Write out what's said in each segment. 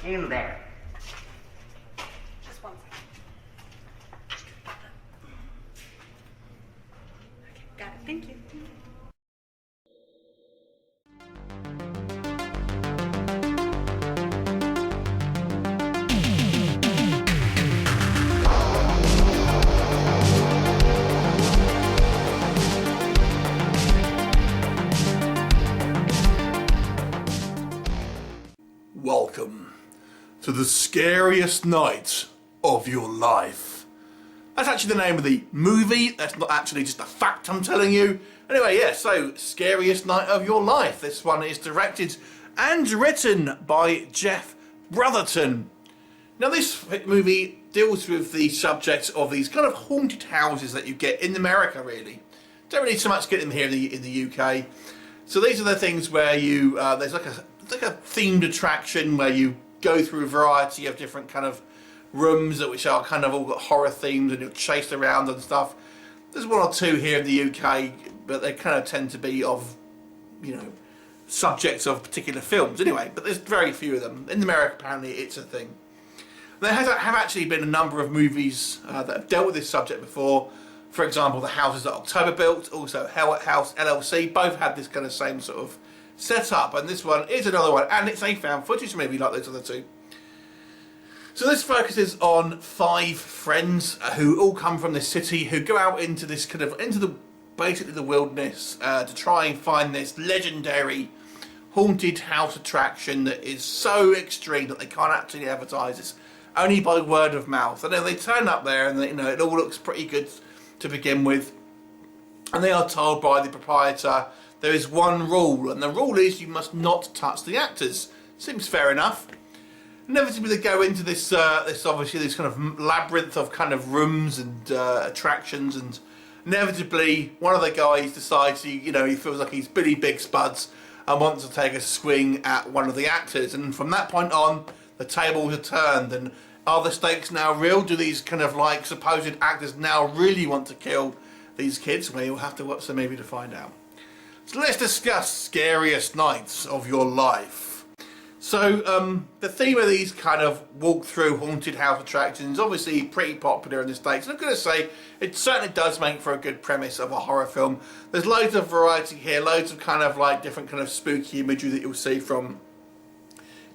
In there. Just one second. Okay, got it. Thank you. Welcome to the scariest night of your life. That's actually the name of the movie. That's not actually just a fact I'm telling you. Anyway, yeah, so Scariest Night of Your Life. This one is directed and written by Jeff Brotherton. Now this movie deals with the subject of these kind of haunted houses that you get in America, really. Don't really so much get them here in the UK. So these are the things where you, there's like a themed attraction where you go through a variety of different kind of rooms which are kind of all got horror themes and you're chased around and stuff. There's one or two here in the UK, but they kind of tend to be of, you know, subjects of particular films anyway, but there's very few of them. In America apparently it's a thing. There have actually been a number of movies that have dealt with this subject before. For example, The Houses That October Built, also Hell at House LLC, both had this kind of same sort of setup, and this one is another one, and it's a found footage movie like those other two. So this focuses on 5 friends who all come from this city, who go out into this kind of, basically the wilderness to try and find this legendary haunted house attraction that is so extreme that they can't actually advertise. It's only by word of mouth, and then they turn up there and they, you know, it all looks pretty good to begin with, and they are told by the proprietor there is one rule, and the rule is you must not touch the actors. Seems fair enough. Inevitably they go into this obviously this kind of labyrinth of kind of rooms and attractions, and inevitably one of the guys decides he feels like he's Billy Big Spuds and wants to take a swing at one of the actors, and from that point on the tables are turned, and are the stakes now real? Do these kind of like supposed actors now really want to kill these kids? Well, you'll have to watch the movie to find out. So let's discuss Scariest Nights of Your Life. So the theme of these kind of walk-through haunted house attractions is obviously pretty popular in the States. And I'm going to say it certainly does make for a good premise of a horror film. There's loads of variety here, loads of kind of like different kind of spooky imagery that you'll see, from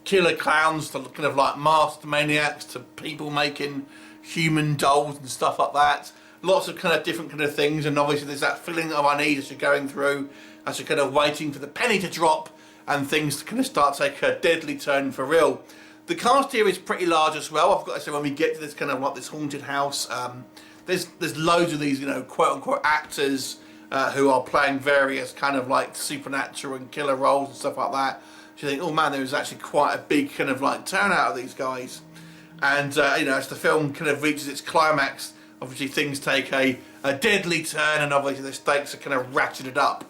killer clowns to kind of like masked maniacs to people making human dolls and stuff like that. Lots of kind of different kind of things, and obviously there's that feeling of unease as you're going through, as you're kind of waiting for the penny to drop and things to kind of start to take a deadly turn for real. The cast here is pretty large as well. I've got to say, when we get to this kind of like this haunted house, there's loads of these, you know, quote unquote actors who are playing various kind of like supernatural and killer roles and stuff like that. So you think, oh man, there was actually quite a big kind of like turnout of these guys. And you know, as the film kind of reaches its climax, obviously things take a deadly turn, and obviously the stakes are kind of ratcheted up.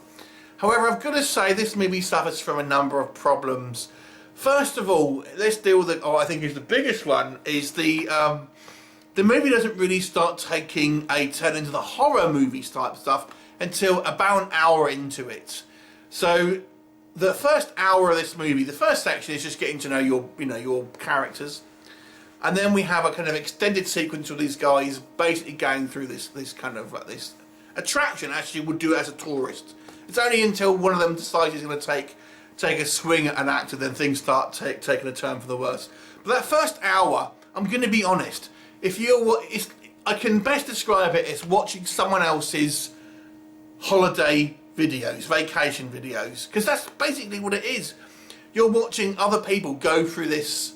However, I've got to say this movie suffers from a number of problems. First of all, let's deal with it. I think is the biggest one, is the movie doesn't really start taking a turn into the horror movies type stuff until about an hour into it. So the first hour of this movie, the first section is just getting to know your characters. And then we have a kind of extended sequence of these guys basically going through this kind of like this attraction. Actually would do it as a tourist. It's only until one of them decides he's going to take a swing at an actor, then things start taking a turn for the worse. But that first hour, I'm going to be honest, I can best describe it as watching someone else's holiday videos, vacation videos, because that's basically what it is. You're watching other people go through this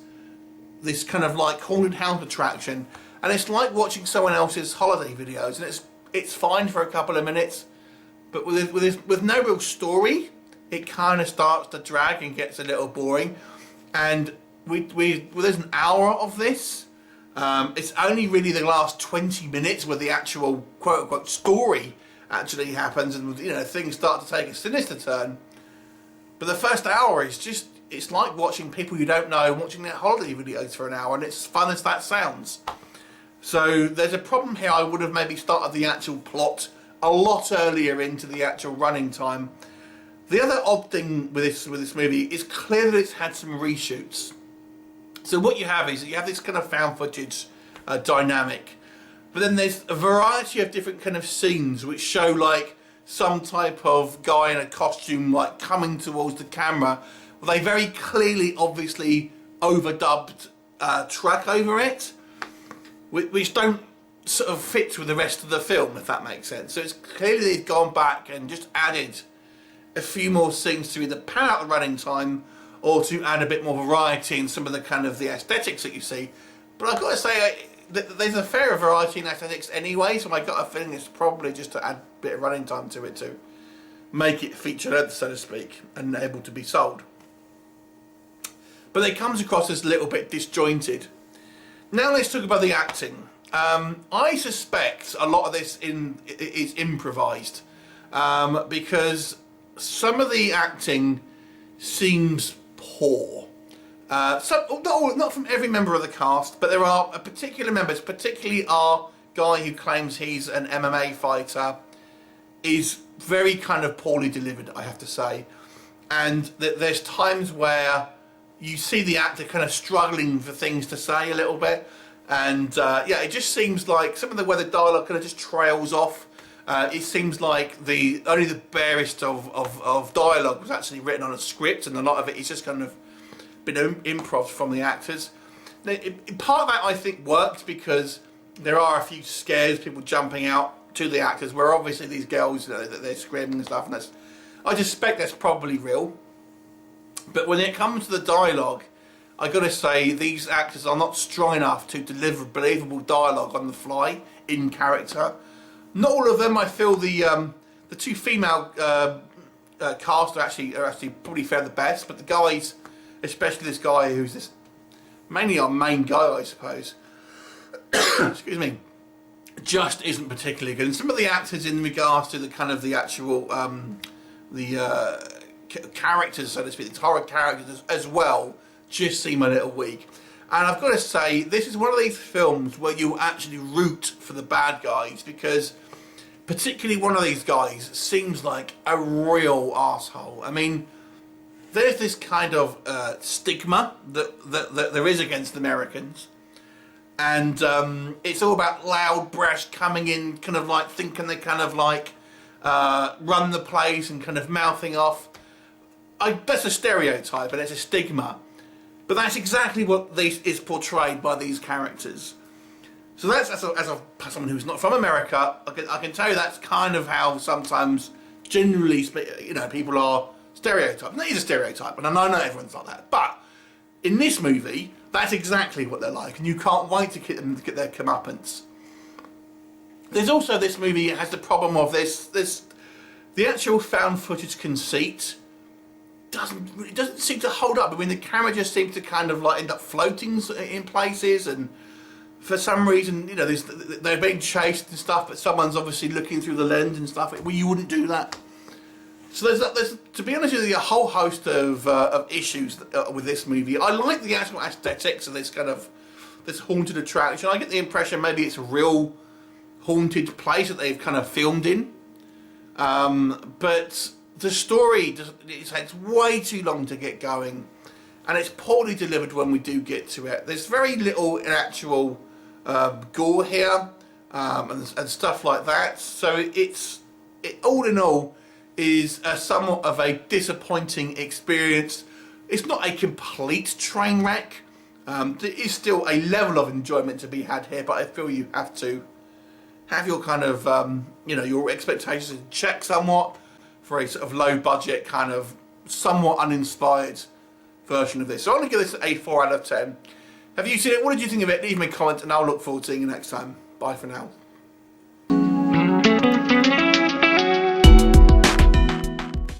kind of like haunted house attraction, and it's like watching someone else's holiday videos, and it's fine for a couple of minutes, but with no real story, it kind of starts to drag and gets a little boring. And there's an hour of this. It's only really the last 20 minutes where the actual quote unquote story actually happens, and you know, things start to take a sinister turn. But the first hour is just, it's like watching people you don't know watching their holiday videos for an hour, and it's as fun as that sounds. So there's a problem here. I would have maybe started the actual plot a lot earlier into the actual running time. The other odd thing with this movie is clear that it's had some reshoots. So what you have is you have this kind of found footage dynamic, but then there's a variety of different kind of scenes which show like some type of guy in a costume like coming towards the camera with a very clearly, obviously overdubbed track over it, which don't sort of fit with the rest of the film, if that makes sense. So it's clearly they've gone back and just added a few more scenes to either pad out the running time or to add a bit more variety in some of the kind of the aesthetics that you see. But I've got to say, there's a fair variety in aesthetics anyway, so I got a feeling it's probably just to add a bit of running time to it to make it feature length, so to speak, and able to be sold. But it comes across as a little bit disjointed. Now let's talk about the acting. I suspect a lot of this is improvised because some of the acting seems poor. Not from every member of the cast, but there are particular members, particularly our guy who claims he's an MMA fighter, is very kind of poorly delivered, I have to say. And there's times where you see the actor kind of struggling for things to say a little bit. And yeah, it just seems like some of the where the dialogue kind of just trails off. It seems like only the barest of dialogue was actually written on a script, and a lot of it is just kind of been improv from the actors. Now, part of that I think worked because there are a few scares, people jumping out to the actors, where obviously these girls, they're screaming and stuff, and I suspect that's probably real. But when it comes to the dialogue, I got to say these actors are not strong enough to deliver believable dialogue on the fly in character. Not all of them. I feel the two female cast are actually probably fare the best, but the guys, especially this guy who's this mainly our main guy, I suppose. Excuse me, just isn't particularly good. And some of the actors in regards to the kind of the actual characters, so to speak, the horror characters as well, just seem a little weak. And I've got to say, this is one of these films where you actually root for the bad guys, because particularly one of these guys seems like a real asshole. I mean, there's this kind of stigma that there is against Americans, and it's all about loud, brash, coming in, kind of like thinking they kind of like run the place and kind of mouthing off. That's a stereotype and it's a stigma. But that's exactly what is portrayed by these characters. So that's as someone who's not from America, I can tell you that's kind of how sometimes, generally, people are stereotyped. And that is a stereotype, and I know not everyone's like that. But in this movie, that's exactly what they're like, and you can't wait to get them to get their comeuppance. There's also this movie has the problem of the actual found footage conceit doesn't seem to hold up. I mean, the camera just seems to kind of like end up floating in places, and for some reason, they're being chased and stuff, but someone's obviously looking through the lens and stuff. Well, you wouldn't do that. So there's to be honest with you, a whole host of issues with this movie. I like the actual aesthetics of this kind of this haunted attraction. I get the impression maybe it's a real haunted place that they've kind of filmed in, but the story it takes way too long to get going, and it's poorly delivered when we do get to it. There's very little actual gore here and stuff like that. So it all in all is somewhat of a disappointing experience. It's not a complete train wreck. There is still a level of enjoyment to be had here, but I feel you have to have your kind of your expectations in check somewhat for a sort of low budget, kind of somewhat uninspired version of this. So I'm going to give this a 4 out of 10. Have you seen it? What did you think of it? Leave me a comment and I'll look forward to seeing you next time. Bye for now.